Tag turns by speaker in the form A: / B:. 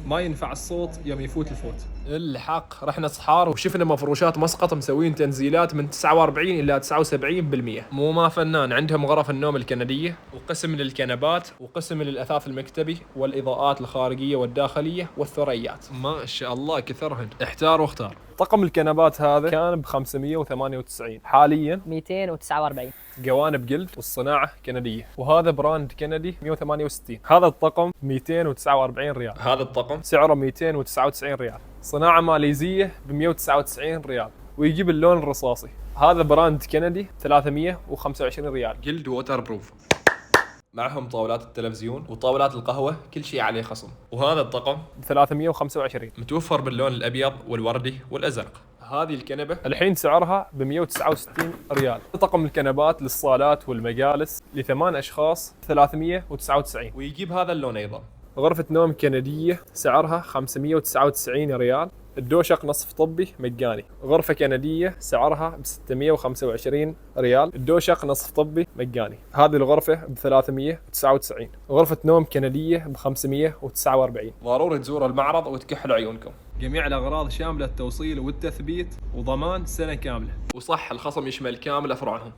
A: ما ينفع الصوت يوم يفوت الفوت.
B: الحق رحنا صحار وشفنا مفروشات مسقط مسوين تنزيلات من 49 إلى 79%. مو ما فنان، عندهم غرف النوم الكندية وقسم للكنبات وقسم للأثاث المكتبي والإضاءات الخارجية والداخلية والثريات. ما شاء الله كثرهن. احتار واختار. طقم الكنبات هذا كان ب 598، حاليا
C: 249.
B: قوانب جلد والصناعة كندية، وهذا براند كندي 168. هذا الطقم 249 ريال. هذا الطقم سعره 299 ريال. صناعة ماليزية ب 199 ريال ويجيب اللون الرصاصي. هذا براند كندي 325 ريال، جلد ووتر بروف. معهم طاولات التلفزيون وطاولات القهوة، كل شيء عليه خصم. وهذا الطقم ب 325، متوفر باللون الأبيض والوردي والأزرق. هذه الكنبة الحين سعرها ب 169 ريال. طقم الكنبات للصالات والمجالس ل8 أشخاص 399، ويجيب هذا اللون أيضا. غرفة نوم كندية سعرها 599 ريال، الدوشق نصف طبي مجاني. غرفة كندية سعرها ب 625 ريال، الدوشق نصف طبي مجاني. هذه الغرفة ب 399. غرفة نوم كندية ب 549. ضروري تزوروا المعرض وتكحلوا عيونكم.
A: جميع الأغراض شاملة التوصيل والتثبيت وضمان سنة كاملة.
B: وصح الخصم يشمل كامل أفرعهم.